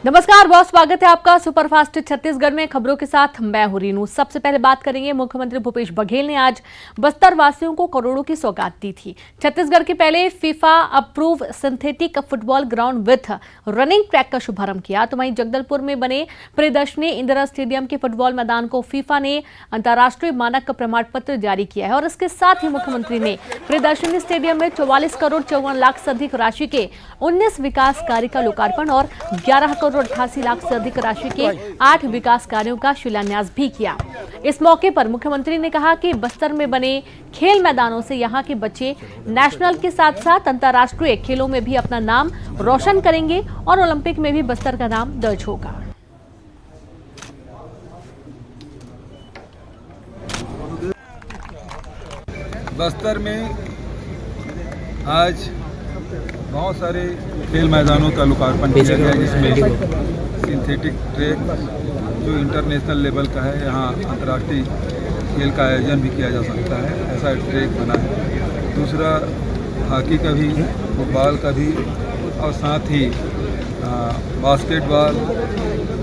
नमस्कार, बहुत स्वागत है आपका सुपरफास्ट छत्तीसगढ़ में। खबरों के साथ मैं हूं रीनू। सबसे पहले बात करेंगे, मुख्यमंत्री भूपेश बघेल ने आज बस्तर वासियों को करोड़ों की सौगात दी थी। छत्तीसगढ़ के पहले FIFA approve synthetic football ground with running track का शुभारंभ किया। तो वहीं जगदलपुर में बने प्रियदर्शनी इंदिरा स्टेडियम के फुटबॉल मैदान को फीफा ने अंतर्राष्ट्रीय मानक का प्रमाण पत्र जारी किया है। और इसके साथ ही मुख्यमंत्री ने प्रियदर्शनी स्टेडियम में 44 करोड़ 54 लाख से अधिक राशि के 19 विकास कार्य का लोकार्पण और 11 करोड़ 88 लाख से अधिक राशि के 8 विकास कार्यों का शिलान्यास भी किया। इस मौके पर मुख्यमंत्री ने कहा कि बस्तर में बने खेल मैदानों से यहां के बच्चे नेशनल के साथ साथ अंतर्राष्ट्रीय खेलों में भी अपना नाम रोशन करेंगे और ओलंपिक में भी बस्तर का नाम दर्ज होगा। बस्तर में आज बहुत सारे खेल मैदानों का लोकार्पण किया गया, जिसमें सिंथेटिक ट्रैक जो इंटरनेशनल लेवल का है, यहाँ अंतर्राष्ट्रीय खेल का आयोजन भी किया जा सकता है, ऐसा ट्रैक बना है। दूसरा हॉकी का भी, फुटबॉल का भी, और साथ ही बास्केटबॉल,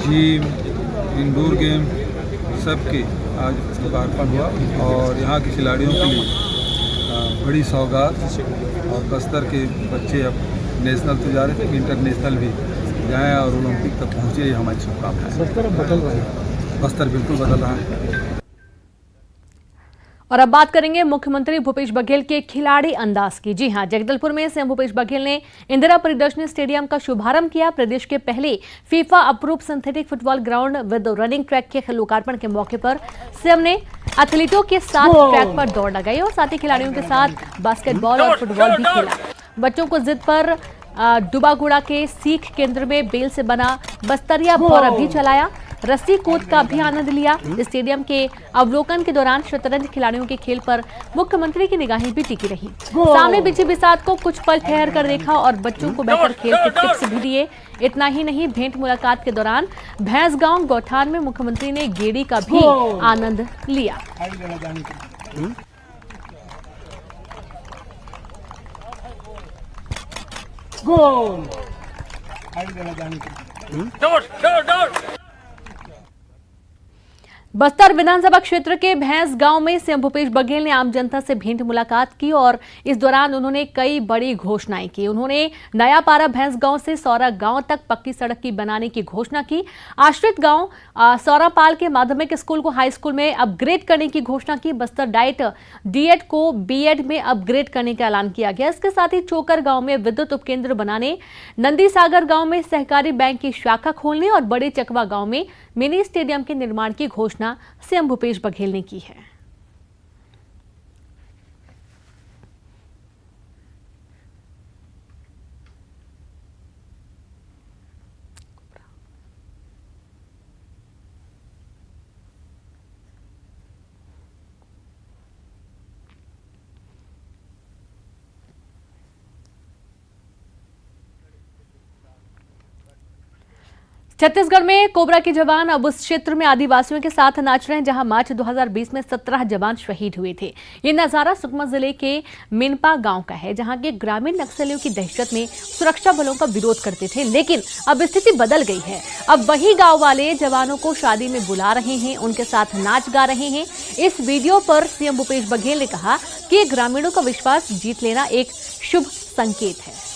जिम, इंडोर गेम सबके आज लोकार्पण हुआ। और यहाँ के खिलाड़ियों के लिए बड़ी सौगात, और बस्तर के बच्चे अब नेशनल तो जा रहे थे, इंटरनेशनल भी जाएं और ओलंपिक तक पहुँचे, ये हमारी शुभकामनाएं। बस्तर बदल रहा है, बस्तर बिल्कुल बदल रहा है। और अब बात करेंगे मुख्यमंत्री भूपेश बघेल के खिलाड़ी अंदाज की। जी हां, जगदलपुर में सीएम भूपेश बघेल ने इंदिरा प्रियदर्शनी स्टेडियम का शुभारंभ किया। प्रदेश के पहले FIFA approve synthetic football ground with running track के लोकार्पण के मौके पर सीएम ने एथलीटों के साथ ट्रैक पर दौड़ लगाई और साथ ही खिलाड़ियों के साथ बास्केटबॉल और फुटबॉल भी खेला। बच्चों को जिद पर डुबागुड़ा के सीख केंद्र में बेल से बना बस्तरिया भौरा भी चलाया। रस्सी कूद का भी आनंद लिया। स्टेडियम के अवलोकन के दौरान शतरंज खिलाड़ियों के खेल पर मुख्यमंत्री की निगाहें भी टिकी रही। सामने बिछी बिसात को कुछ पल ठहर कर देखा और बच्चों को बेहतर खेल के टिप्स भी दिए। इतना ही नहीं, भेंट मुलाकात के दौरान भैंसगांव गौठान में मुख्यमंत्री ने गेड़ी का भी आनंद लिया। बस्तर विधानसभा क्षेत्र के भैंस गांव में सीएम भूपेश बघेल ने आम जनता से भेंट मुलाकात की और इस दौरान उन्होंने कई बड़ी घोषणाएं की। उन्होंने नया पारा भैंस गांव से सौरा गांव तक पक्की सड़क की बनाने की घोषणा की। आश्रित गांव सौरापाल के माध्यमिक स्कूल को हाई स्कूल में अपग्रेड करने की घोषणा की। बस्तर डाइट डीएड को बीएड में अपग्रेड करने का ऐलान किया गया। इसके साथ ही चोकर गांव में विद्युत उपकेंद्र बनाने, नंदी सागर गांव में सहकारी बैंक की शाखा खोलने और बड़े चकवा गांव में मिनी स्टेडियम के निर्माण की घोषणा सीएम भूपेश बघेल ने की है। छत्तीसगढ़ में कोबरा के जवान अब उस क्षेत्र में आदिवासियों के साथ नाच रहे हैं जहां मार्च 2020 में 17 जवान शहीद हुए थे। ये नजारा सुकमा जिले के मिनपा गांव का है, जहां के ग्रामीण नक्सलियों की दहशत में सुरक्षा बलों का विरोध करते थे। लेकिन अब स्थिति बदल गई है। अब वही गांव वाले जवानों को शादी में बुला रहे हैं, उनके साथ नाच गा रहे हैं। इस वीडियो पर सीएम भूपेश बघेल ने कहा कि ग्रामीणों का विश्वास जीत लेना एक शुभ संकेत है।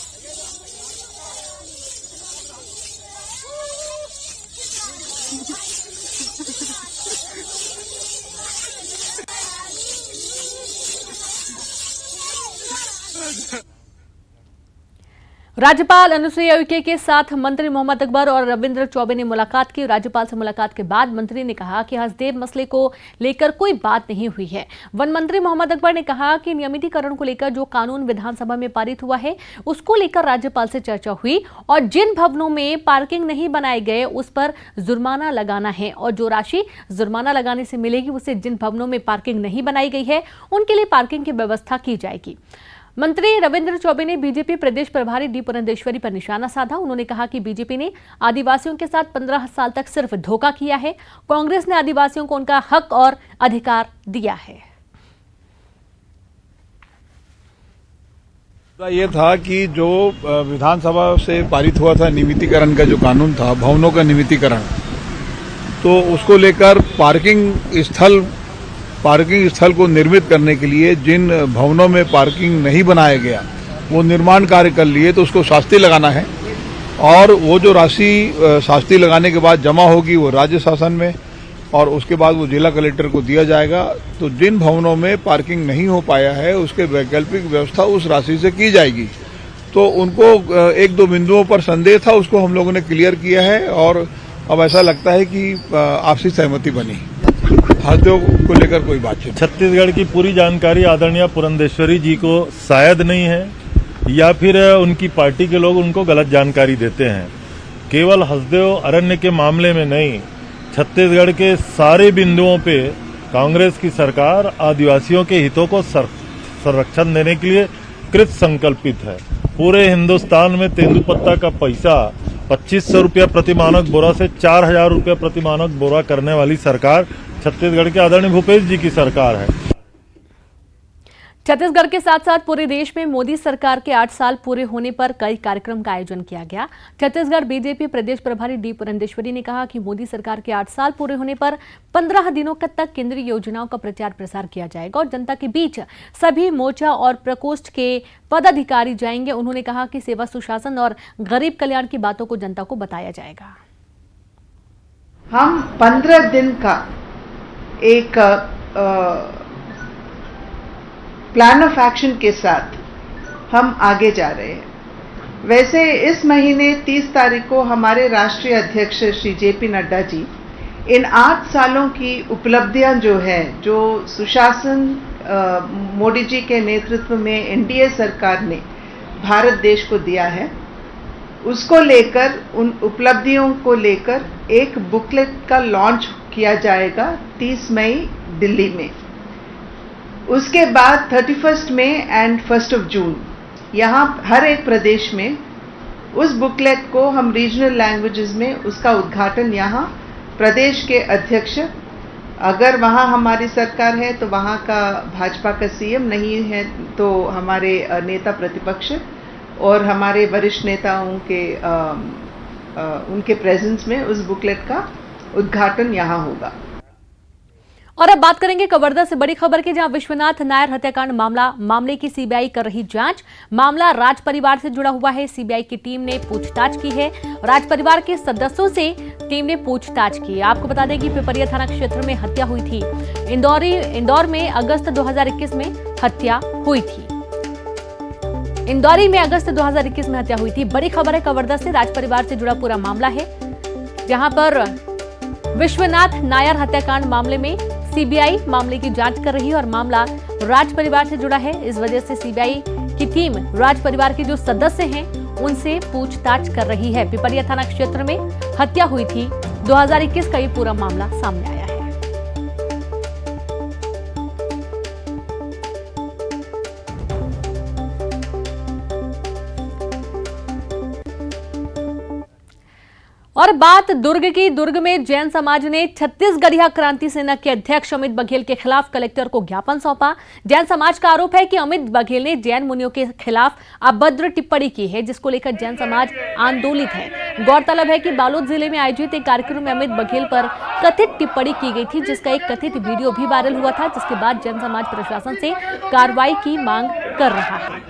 राज्यपाल अनुसुईया उइके के साथ मंत्री मोहम्मद अकबर और रविंद्र चौबे ने मुलाकात की। राज्यपाल से मुलाकात के बाद मंत्री ने कहा कि हसदेव मसले को लेकर कोई बात नहीं हुई है। वन मंत्री मोहम्मद अकबर ने कहा कि नियमितीकरण को लेकर जो कानून विधानसभा में पारित हुआ है उसको लेकर राज्यपाल से चर्चा हुई और जिन भवनों में पार्किंग नहीं बनाए गए उस पर जुर्माना लगाना है और जो राशि जुर्माना लगाने से मिलेगी उसे जिन भवनों में पार्किंग नहीं बनाई गई है उनके लिए पार्किंग की व्यवस्था की जाएगी। मंत्री रविंद्र चौबे ने बीजेपी प्रदेश प्रभारी डी पुरंदेश्वरी पर निशाना साधा। उन्होंने कहा कि बीजेपी ने आदिवासियों के साथ 15 साल तक सिर्फ धोखा किया है। कांग्रेस ने आदिवासियों को उनका हक और अधिकार दिया है। ये था कि जो विधानसभा से पारित हुआ था नियमितीकरण का जो कानून था, भवनों का नियमितीकरण, तो उसको लेकर पार्किंग स्थल को निर्मित करने के लिए जिन भवनों में पार्किंग नहीं बनाया गया वो निर्माण कार्य कर लिए, तो उसको शास्ति लगाना है और वो जो राशि शास्ति लगाने के बाद जमा होगी वो राज्य शासन में और उसके बाद वो जिला कलेक्टर को दिया जाएगा। तो जिन भवनों में पार्किंग नहीं हो पाया है उसके वैकल्पिक व्यवस्था उस राशि से की जाएगी। तो उनको एक दो बिंदुओं पर संदेह था, उसको हम लोगों ने क्लियर किया है और अब ऐसा लगता है कि आपसी सहमति बनी। हस्तियों को लेकर कोई बातचीत। छत्तीसगढ़ की पूरी जानकारी आदरणीय पुरंदेश्वरी जी को शायद नहीं है या फिर उनकी पार्टी के लोग उनको गलत जानकारी देते हैं। केवल हसदेव अरण्य के मामले में नहीं, छत्तीसगढ़ के सारे बिंदुओं पे कांग्रेस की सरकार आदिवासियों के हितों को संरक्षण देने के लिए कृत संकल्पित है। पूरे हिंदुस्तान में तेंदुपत्ता का पैसा 2500 रुपया प्रति मानक बोरा से 4000 रुपया प्रति मानक बोरा करने वाली सरकार छत्तीसगढ़ के आदरणीय भूपेश जी की सरकार है। छत्तीसगढ़ के साथ साथ पूरे देश में मोदी सरकार के 8 साल पूरे होने पर कई कार्यक्रम का आयोजन किया गया। छत्तीसगढ़ बीजेपी प्रदेश प्रभारी डी पुरंदेश्वरी ने कहा कि मोदी सरकार के 8 साल पूरे होने पर 15 दिनों तक केंद्रीय योजनाओं का प्रचार प्रसार किया जाएगा और जनता के बीच सभी मोर्चा और प्रकोष्ठ के पदाधिकारी जाएंगे। उन्होंने कहा कि सेवा, सुशासन और गरीब कल्याण की बातों को जनता को बताया जाएगा। हम 15 दिन का एक प्लान ऑफ एक्शन के साथ हम आगे जा रहे हैं। वैसे इस महीने 30 तारीख को हमारे राष्ट्रीय अध्यक्ष श्री जेपी नड्डा जी इन 8 सालों की उपलब्धियां जो है, जो सुशासन मोदी जी के नेतृत्व में एनडीए सरकार ने भारत देश को दिया है, उसको लेकर, उन उपलब्धियों को लेकर एक बुकलेट का लॉन्च किया जाएगा 30 मई दिल्ली में। उसके बाद 31 मई एंड 1 जून यहाँ हर एक प्रदेश में उस बुकलेट को हम रीजनल लैंग्वेजेस में उसका उद्घाटन यहाँ प्रदेश के अध्यक्ष, अगर वहाँ हमारी सरकार है तो वहाँ का भाजपा का सीएम, नहीं है तो हमारे नेता प्रतिपक्ष और हमारे वरिष्ठ नेताओं के उनके प्रेजेंस में उस बुकलेट का उद्घाटन यहाँ होगा। और अब बात करेंगे कवर्धा से बड़ी खबर की, जहां विश्वनाथ नायर हत्याकांड मामले की सीबीआई कर रही जांच। मामला राज परिवार से जुड़ा हुआ है। सीबीआई की टीम ने पूछताछ की है। राज परिवार के सदस्यों से टीम ने पूछताछ की। आपको बता दें कि पिपरिया थाना क्षेत्र में हत्या हुई थी। इंदौर में अगस्त 2021 में हत्या हुई थी। इंदौरी में अगस्त 2021 में हत्या हुई थी। बड़ी खबर है कवर्धा से, राज परिवार से जुड़ा पूरा मामला है, जहां पर विश्वनाथ नायर हत्याकांड मामले में सीबीआई मामले की जांच कर रही है और मामला राज परिवार से जुड़ा है। इस वजह से सीबीआई की टीम राज परिवार के जो सदस्य हैं उनसे पूछताछ कर रही है। पिपरिया थाना क्षेत्र में हत्या हुई थी। 2021 का ये पूरा मामला सामने आया है। और बात दुर्ग की। दुर्ग में जैन समाज ने छत्तीसगढ़िया क्रांति सेना के अध्यक्ष अमित बघेल के खिलाफ कलेक्टर को ज्ञापन सौंपा। जैन समाज का आरोप है कि अमित बघेल ने जैन मुनियों के खिलाफ अभद्र टिप्पणी की है, जिसको लेकर जैन समाज आंदोलित है। गौरतलब है कि बालोद जिले में आयोजित एक कार्यक्रम में अमित बघेल पर कथित टिप्पणी की गई थी, जिसका एक कथित वीडियो भी वायरल हुआ था, जिसके बाद जैन समाज प्रशासन से कार्रवाई की मांग कर रहा है।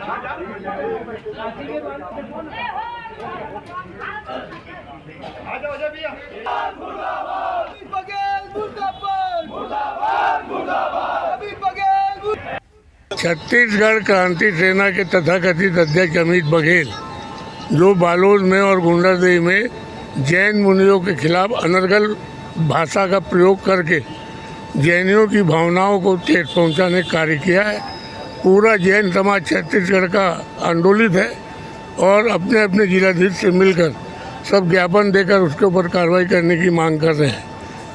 छत्तीसगढ़ क्रांति सेना के तथाकथित अध्यक्ष अमित बघेल, जो बालोद में और गुंडादेही में जैन मुनियों के खिलाफ अनर्गल भाषा का प्रयोग करके जैनियों की भावनाओं को ठेस पहुंचाने का कार्य किया है। पूरा जैन समाज छत्तीसगढ़ का आंदोलित है और अपने अपने जिलाधीश से मिलकर सब ज्ञापन देकर उसके ऊपर कार्रवाई करने की मांग कर रहे हैं।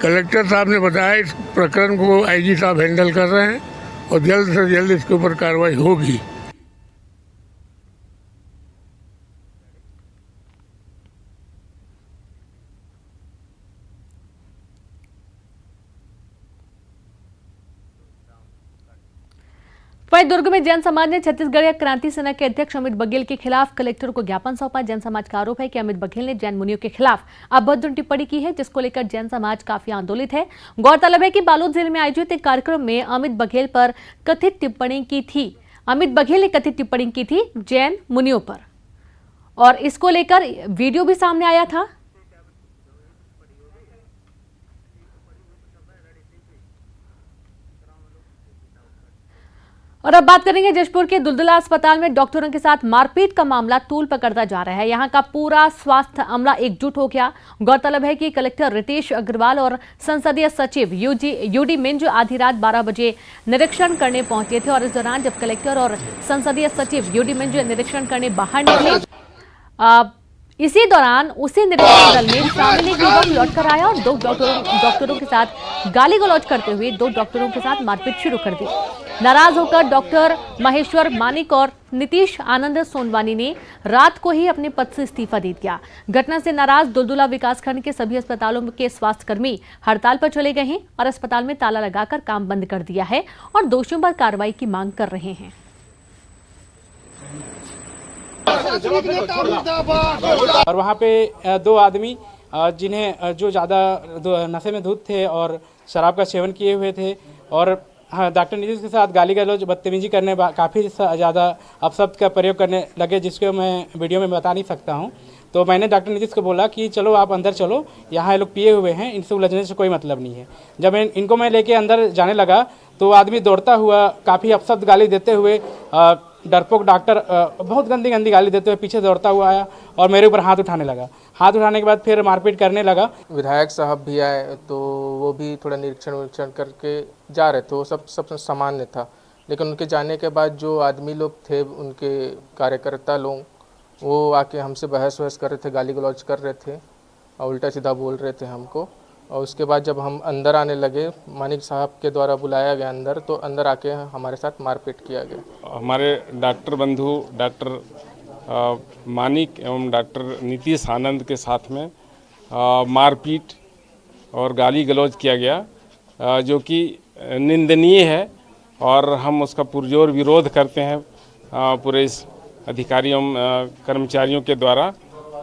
कलेक्टर साहब ने बताया इस प्रकरण को आईजी साहब हैंडल कर रहे हैं और जल्द से जल्द इसके ऊपर कार्रवाई होगी। वहीं दुर्ग में जैन समाज ने छत्तीसगढ़ क्रांति सेना के अध्यक्ष अमित बघेल के खिलाफ कलेक्टर को ज्ञापन सौंपा। जैन समाज का आरोप है कि अमित बघेल ने जैन मुनियों के खिलाफ अभद्र टिप्पणी की है, जिसको लेकर जैन समाज काफी आंदोलित है। गौरतलब है कि बालोद जिले में आयोजित एक कार्यक्रम में अमित बघेल ने कथित टिप्पणी की थी जैन मुनियों पर, और इसको लेकर वीडियो भी सामने आया था। और अब बात करेंगे जशपुर के दुलदुला अस्पताल में डॉक्टरों के साथ मारपीट का मामला तूल पकड़ता जा रहा है। यहां का पूरा स्वास्थ्य अमला एकजुट हो गया। गौरतलब है कि कलेक्टर रितेश अग्रवाल और संसदीय सचिव यूडी मिंज आधी रात 12 बजे निरीक्षण करने पहुंचे थे, और इस दौरान जब कलेक्टर और संसदीय सचिव यूडी मिंज निरीक्षण करने बाहर निकले, इसी दौरान उसी निरीक्षण दल में शामिल एक युवक लौटकर आया और 2 डॉक्टरों के साथ गाली गलौज करते हुए 2 डॉक्टरों के साथ मारपीट शुरू कर दी। नाराज होकर डॉक्टर महेश्वर मानिक और नीतीश आनंद सोनवानी ने रात को ही अपने पद से इस्तीफा दे दिया। घटना से नाराज दुलदुला विकासखंड के सभी अस्पतालों के स्वास्थ्यकर्मी हड़ताल पर चले गए हैं और अस्पताल में ताला लगाकर काम बंद कर दिया है और दोषियों पर कार्रवाई की मांग कर रहे हैं। और वहाँ पे 2 आदमी जिन्हें जो ज़्यादा नशे में धुत थे और शराब का सेवन किए हुए थे, और डॉक्टर नीतीश के साथ गाली गलौज बदतमीजी करने, काफ़ी ज़्यादा अपशब्द का प्रयोग करने लगे, जिसको मैं वीडियो में बता नहीं सकता हूँ। तो मैंने डॉक्टर नीतीश को बोला कि चलो आप अंदर चलो, यहाँ ये लोग पिए हुए हैं, इनसे उलझने से कोई मतलब नहीं है। जब इनको मैं लेके अंदर जाने लगा तो आदमी दौड़ता हुआ काफ़ी अपशब्द गाली देते हुए, डरपोक डॉक्टर बहुत गंदी गाली देते हुए पीछे दौड़ता हुआ आया और मेरे ऊपर हाथ उठाने लगा। हाथ उठाने के बाद फिर मारपीट करने लगा। विधायक साहब भी आए तो वो भी थोड़ा निरीक्षण करके जा रहे थे, वो सब सामान्य था। लेकिन उनके जाने के बाद जो आदमी लोग थे, उनके कार्यकर्ता लोग, वो आके हमसे बहस कर रहे थे, गाली गलौज कर रहे थे और उल्टा सीधा बोल रहे थे हमको। और उसके बाद जब हम अंदर आने लगे, मानिक साहब के द्वारा बुलाया गया अंदर, तो अंदर आके हमारे साथ मारपीट किया गया। हमारे डॉक्टर बंधु डॉक्टर मानिक एवं डॉक्टर नीतीश आनंद के साथ में मारपीट और गाली गलौज किया गया, जो कि निंदनीय है और हम उसका पुरजोर विरोध करते हैं पूरे इस अधिकारियों कर्मचारियों के द्वारा।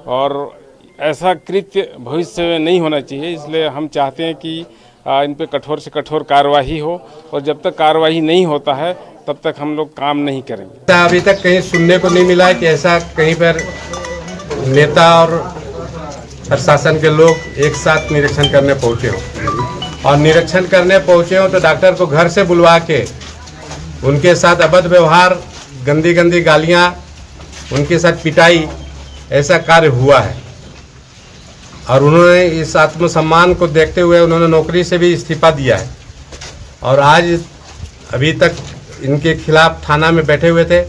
और ऐसा कृत्य भविष्य में नहीं होना चाहिए, इसलिए हम चाहते हैं कि इन पे कठोर से कठोर कार्यवाही हो, और जब तक कार्यवाही नहीं होता है तब तक हम लोग काम नहीं करेंगे। अभी तक कहीं सुनने को नहीं मिला है कि ऐसा कहीं पर नेता और प्रशासन के लोग एक साथ निरीक्षण करने पहुंचे हों, और निरीक्षण करने पहुंचे हों तो डॉक्टर को घर से बुलवा के उनके साथ अभद्र व्यवहार, गंदी गालियां, उनके साथ पिटाई, ऐसा कार्य हुआ है। और उन्होंने इस आत्मसम्मान को देखते हुए उन्होंने नौकरी से भी इस्तीफा दिया है, और आज अभी तक इनके खिलाफ थाना में बैठे हुए थे,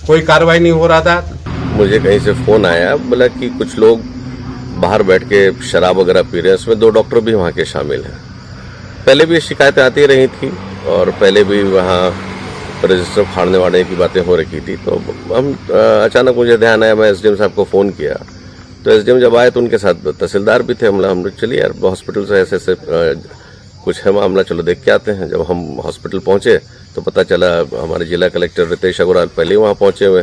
कोई कार्रवाई नहीं हो रहा था। मुझे कहीं से फोन आया, बोला कि कुछ लोग बाहर बैठ के शराब वगैरह पी रहे हैं, उसमें 2 डॉक्टर भी वहाँ के शामिल हैं। पहले भी शिकायतें आती रही थी और पहले भी वहाँ रजिस्टर फाड़ने वाड़ने की बातें हो रही थी। तो हम अचानक मुझे ध्यान आया, मैं एसडीएम साहब को फ़ोन किया, तो एसडीएम जब आए तो उनके साथ तहसीलदार भी थे। हम लोग चलिए यार हॉस्पिटल से ऐसे कुछ है मामला, चलो देख के आते हैं। जब हम हॉस्पिटल पहुंचे तो पता चला हमारे जिला कलेक्टर रितेश अग्रवाल पहले ही वहाँ पहुंचे हुए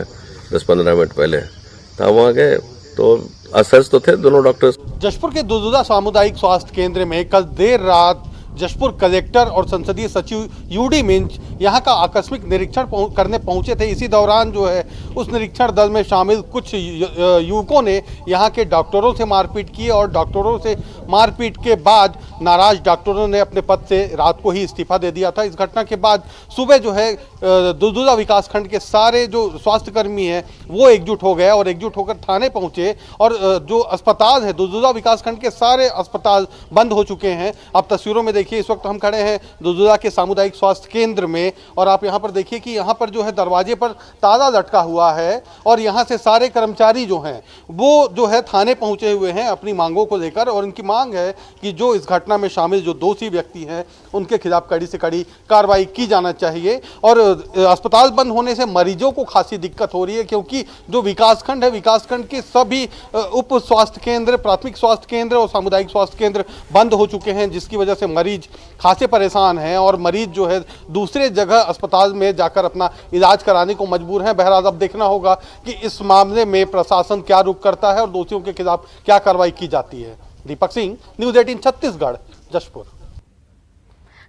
10-15 मिनट पहले, तो वहाँ गए तो असहज तो थे दोनों डॉक्टर्स। जशपुर के दुलदुला सामुदायिक स्वास्थ्य केंद्र में कल देर रात जशपुर कलेक्टर और संसदीय सचिव यूडी मिंज यहाँ का आकस्मिक निरीक्षण करने पहुंचे थे। इसी दौरान जो है उस निरीक्षण दल में शामिल कुछ युवकों ने यहाँ के डॉक्टरों से मारपीट की, और डॉक्टरों से मारपीट के बाद नाराज डॉक्टरों ने अपने पद से रात को ही इस्तीफा दे दिया था। इस घटना के बाद सुबह जो है दुलदुला विकासखंड के सारे जो स्वास्थ्यकर्मी हैं वो एकजुट हो गए और एकजुट होकर थाने पहुँचे, और जो अस्पताल है दुलदुला विकासखंड के सारे अस्पताल बंद हो चुके हैं। आप तस्वीरों में देखिए, इस वक्त हम खड़े हैं दुलदुला के सामुदायिक स्वास्थ्य केंद्र में, और आप यहां पर देखिए कि यहां पर जो है दरवाजे पर ताला लटका हुआ है, और यहां से सारे कर्मचारी जो हैं वो जो है थाने पहुंचे हुए हैं अपनी मांगों को लेकर। और इनकी मांग है कि जो इस घटना घटना में शामिल जो दोषी व्यक्ति हैं उनके खिलाफ कड़ी से कड़ी कार्रवाई की जाना चाहिए। और अस्पताल बंद होने से मरीजों को खासी दिक्कत हो रही है, क्योंकि जो विकासखंड है, विकासखंड के सभी उप स्वास्थ्य केंद्र, प्राथमिक स्वास्थ्य केंद्र और सामुदायिक स्वास्थ्य केंद्र बंद हो चुके हैं, जिसकी वजह से मरीज खासे परेशान हैं और मरीज जो है दूसरे जगह अस्पताल में जाकर अपना इलाज कराने को मजबूर हैं। बहरहाल अब देखना होगा कि इस मामले में प्रशासन क्या रुख करता है और दोषियों के खिलाफ क्या कार्रवाई की जाती है। दीपक सिंह, न्यूज़ 18 छत्तीसगढ़, जशपुर।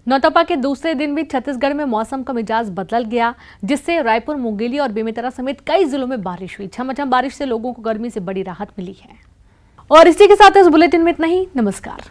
नौतपा के दूसरे दिन भी छत्तीसगढ़ में मौसम का मिजाज बदल गया, जिससे रायपुर, मुंगेली और बेमेतरा समेत कई जिलों में बारिश हुई। झमाझम बारिश से लोगों को गर्मी से बड़ी राहत मिली है। और इसी के साथ इस बुलेटिन में इतना ही। नमस्कार।